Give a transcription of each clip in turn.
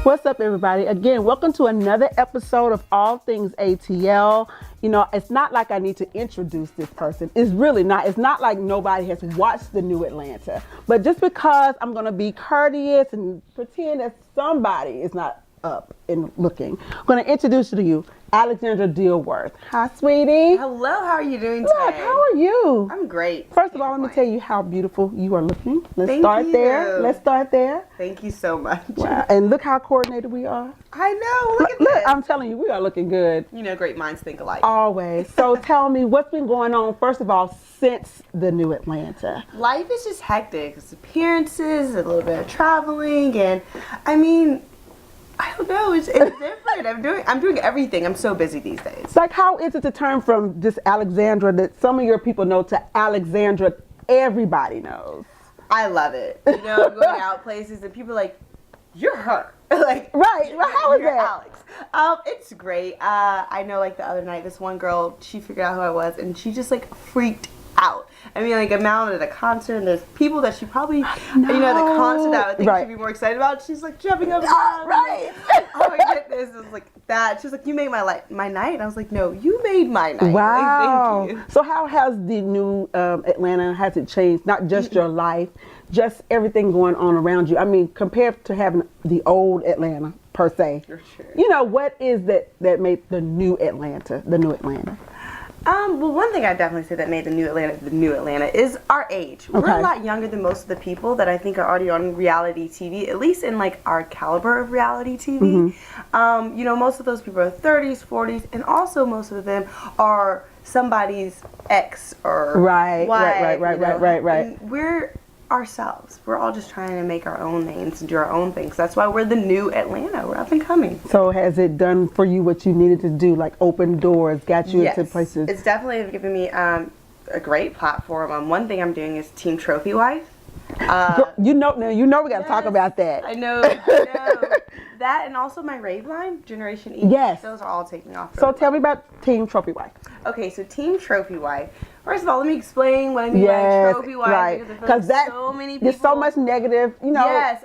What's up, everybody? Again, welcome to another episode of All Things ATL. You know, it's not like I need to introduce this person. It's really not. It's not like nobody has watched The New Atlanta. But just because I'm going to be courteous and pretend that somebody is not up and looking, I'm going to introduce to you Alexandra Dilworth. Hi, sweetie. Hello, how are you doing today? Look, how are you? I'm great. First of all, let me tell you how beautiful you are looking. Let's Thank start you. there. Let's start there. Thank you so much. Wow. And look how coordinated we are. I know, look at Look, this. I'm telling you, we are looking good. You know, great minds think alike. Always. So tell me, what's been going on, first of all, since The New Atlanta? Life is just hectic. It's appearances, a little bit of traveling, and I mean, I don't know, it's different. I'm doing everything. I'm so busy these days. It's like, how is it to turn from just Alexandra that some of your people know to Alexandra everybody knows? I love it. You know, I'm going out places and people are like, you're her. Like, right. Well, how is you're that? Alex. It's great. I know, like, the other night, this one girl, she figured out who I was, and she just, like, freaked out. I mean, like, I'm out at a concert, and there's people that she probably, you know, the concert that I would think she'd be more excited about. She's, like, jumping up and down. Right. Oh, my goodness. It was, like, that. She was like, you made my night. And I was like, no, you made my night. Wow. Like, thank you. So how has the new Atlanta, has it changed, not just your life, just everything going on around you? I mean, compared to having the old Atlanta, per se. For sure. You know, what is that made the new Atlanta, the new Atlanta? Well, one thing I definitely say that made the new Atlanta is our age. Okay. We're a lot younger than most of the people that I think are already on reality TV, at least in like our caliber of reality TV. You know, most of those people are 30s, 40s, and also most of them are somebody's ex or Right. wife. And we're ourselves. We're all just trying to make our own names and do our own things. That's why we're the new Atlanta. We're up and coming. So has it done for you what you needed to do, like open doors, got you into places? It's definitely given me a great platform. One thing I'm doing is Team Trophy Wife. Girl, you know we got to talk about that. I know. That and also my rave line, Generation E. Yes. Those are all taking off. So tell me about Team Trophy Wife. Okay, so Team Trophy Wife. First of all, let me explain what I mean by Trophy Wife. Right. Because so many people. There's so much negative, you know. Yes.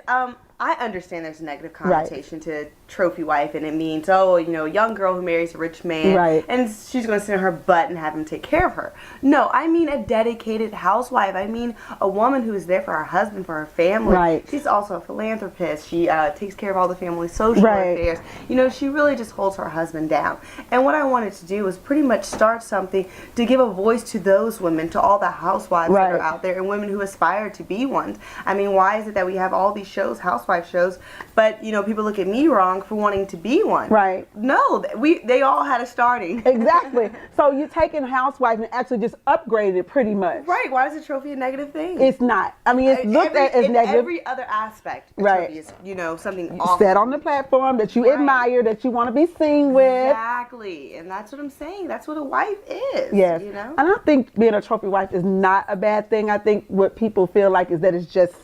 I understand there's a negative connotation to trophy wife, and it means, oh, you know, a young girl who marries a rich man, and she's going to sit on her butt and have him take care of her. No, I mean a dedicated housewife. I mean a woman who is there for her husband, for her family. Right. She's also a philanthropist. She takes care of all the family social affairs. You know, she really just holds her husband down. And what I wanted to do was pretty much start something to give a voice to those women, to all the housewives that are out there, and women who aspire to be one. I mean, why is it that we have all these shows, housewife shows, but, you know, people look at me wrong for wanting to be one? Right. No, they all had a starting. Exactly. So you're taking housewife and actually just upgraded it pretty much. Right. Why is a trophy a negative thing? It's not. I mean, it's looked at as negative. Every other aspect, a trophy is, you know, something awful. Set on the platform that you admire, that you want to be seen with. Exactly. And that's what I'm saying. That's what a wife is. Yes. You know? And I think being a trophy wife is not a bad thing. I think what people feel like is that it's just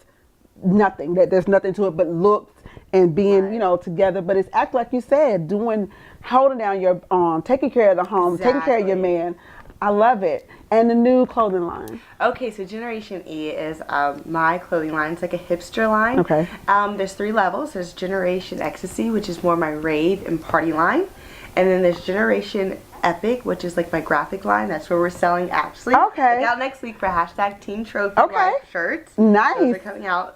nothing, that there's nothing to it but looks and being, you know, together. But it's act like you said, holding down your taking care of the home, taking care of your man. I love it. And the new clothing line. Okay, so Generation E is my clothing line. It's like a hipster line. Okay. There's 3 levels. There's Generation Ecstasy, which is more my rave and party line. And then there's Generation Epic, which is like my graphic line. That's where we're selling actually. Okay. Look out next week for hashtag Team Trophy Wife shirts. Nice. Those are coming out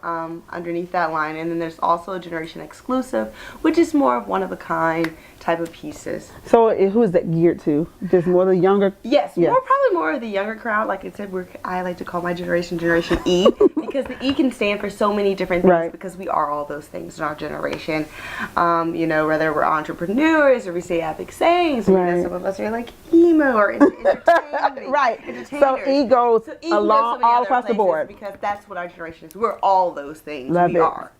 underneath that line. And then there's also a Generation Exclusive, which is more of one-of-a-kind type of pieces. So who is that geared to? Just more the younger? Yes, probably more of the younger crowd. Like I said, I like to call my generation Generation E because the E can stand for so many different things because we are all those things in our generation. You know, whether we're entrepreneurs or we say epic sayings, or you know, some of us are like emo or entertainers. So E goes along all across the board. Because that's what our generation is. We're all those things. We are.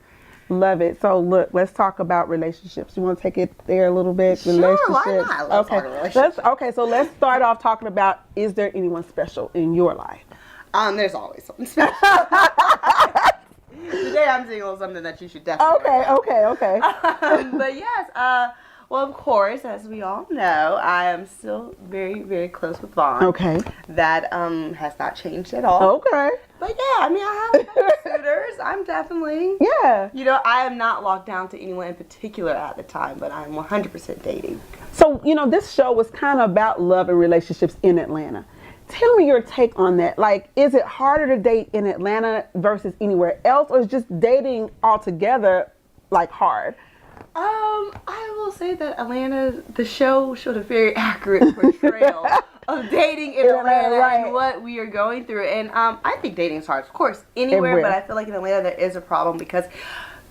Love it. So look, let's talk about relationships. You want to take it there a little bit? Sure, relationships. why not? Let's talk relationships. So let's start off talking about, is there anyone special in your life? There's always something special. Today I'm seeing a little something that you should definitely Okay. But yes, well, of course, as we all know, I am still very, very close with Vaughn. Okay. That has not changed at all. Okay. But yeah, I mean, I have a couple suitors. I'm definitely, Yeah. you know, I am not locked down to anyone in particular at the time, but I'm 100% dating. So, you know, this show was kind of about love and relationships in Atlanta. Tell me your take on that. Like, is it harder to date in Atlanta versus anywhere else, or is just dating altogether like hard? I will say that Atlanta, the show showed a very accurate portrayal of dating in Atlanta right. and what we are going through. And I think dating is hard, of course, anywhere, Everywhere. but I feel like in Atlanta there is a problem because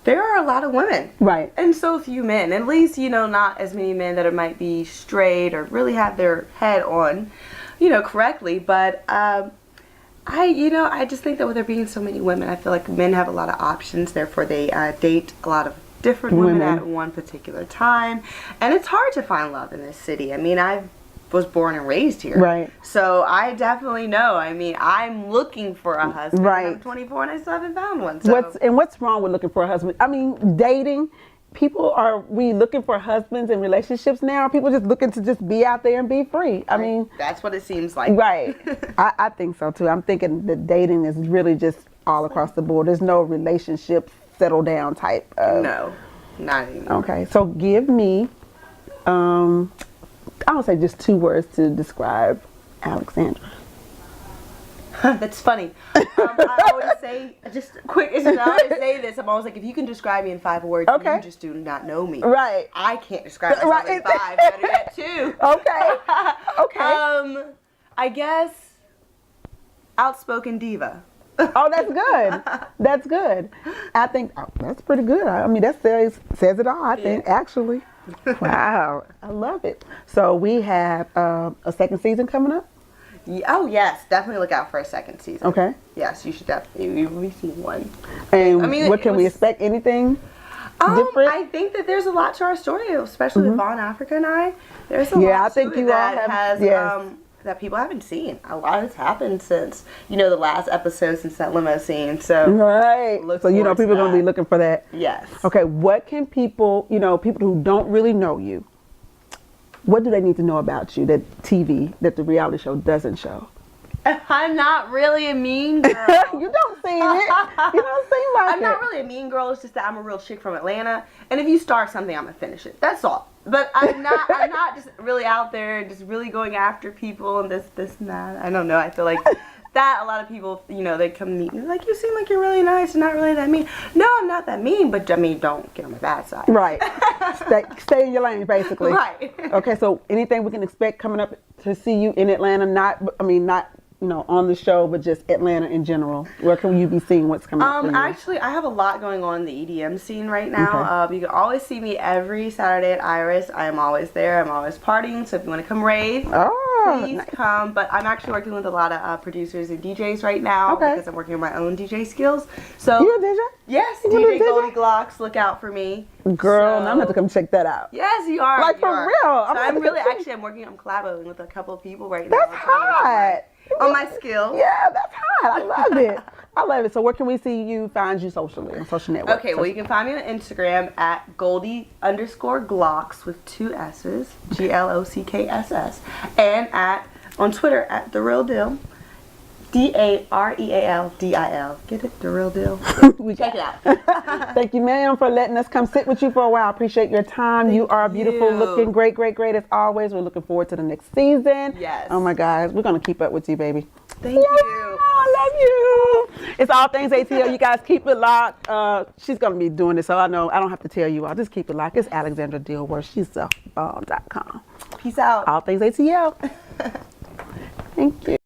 there are a lot of women. Right. And so few men. At least, you know, not as many men that might be straight or really have their head on, you know, correctly. But I just think that with there being so many women, I feel like men have a lot of options. Therefore, they date a lot of different women at one particular time. And it's hard to find love in this city. I mean, I was born and raised here. Right. So I definitely know. I mean, I'm looking for a husband. Right. I'm 24 and I still haven't found one. So. What's wrong with looking for a husband? I mean, dating. Are we looking for husbands in relationships now? Are people just looking to just be out there and be free? I mean, that's what it seems like. Right. I think so too. I'm thinking that dating is really just all across the board. There's no relationship settle down type of. No, not anymore. Okay, so give me, I would say just 2 words to describe Alexandra. That's funny. I always say, just quick, I always say this. I'm always like, if you can describe me in 5 words, Okay. you just do not know me. Right. I can't describe myself in 5. Better yet, 2. Okay. Okay. I guess outspoken diva. Oh, that's good. That's good. I think that's pretty good. I mean, that says it all, I think, actually. Wow. I love it. So we have a second season coming up? Oh, yes. Definitely look out for a second season. Okay. Yes, you should definitely. You will be seeing one. And I mean, what can we expect? Anything different? I think that there's a lot to our story, especially with Vaughn Africa and I. There's a lot I think to it you all that have, has yes. that people haven't seen. A lot has happened since, you know, the last episode, since that limo scene. So Right. look So, you know, forward to people are going to be that. looking for that. Yes. Okay. What can people, you know, people who don't really know you, what do they need to know about you that the reality show doesn't show? I'm not really a mean girl. You don't seem it. You don't seem like I'm not really a mean girl. It's just that I'm a real chick from Atlanta. And if you start something, I'm going to finish it. That's all. But I'm not just really out there just really going after people and this and that. I don't know. I feel like that a lot of people, you know, they come meet me like, you seem like you're really nice and not really that mean. No, I'm not that mean, but I mean, don't get on my bad side. Right. Stay in your lane, basically. Right. Okay, so anything we can expect coming up to see you in Atlanta, not, you know, on the show, but just Atlanta in general. Where can you be seeing what's coming up for you? Actually, I have a lot going on in the EDM scene right now. Okay. You can always see me every Saturday at Iris. I am always there. I'm always partying. So if you want to come rave, please nice. come. But I'm actually working with a lot of producers and DJs right now because I'm working on my own DJ skills. So You a DJ? yes, You DJ a DJ? Goldie Glocks, look out for me. Girl, So- now I'm going to have to come check that out. Yes, you are. Like, you for are. real? I'm So I'm gonna- really I'm collaborating with a couple of people right now. That's hot. On my skills. Yeah, that's hot. I love it. I love it. So where can we find you socially, on social networks? Okay, well, you can find me on Instagram at Goldie_Glocks with 2 S's, GLOCKSS, and on Twitter at The Real Deal, DAREALDIL. Get it? The Real Deal. Check it out. Thank you, ma'am, for letting us come sit with you for a while. I appreciate your time. You are beautiful, you. looking great as always. We're looking forward to the next season. Yes. Oh my gosh, we're gonna keep up with you, baby. Thank you. I love you. It's All Things ATL. You guys keep it locked. She's gonna be doing this, so I know I don't have to tell you all. Just keep it locked. It's Alexandra Dilworth. She's selfbomb.com. Peace out. All Things ATL. Thank you.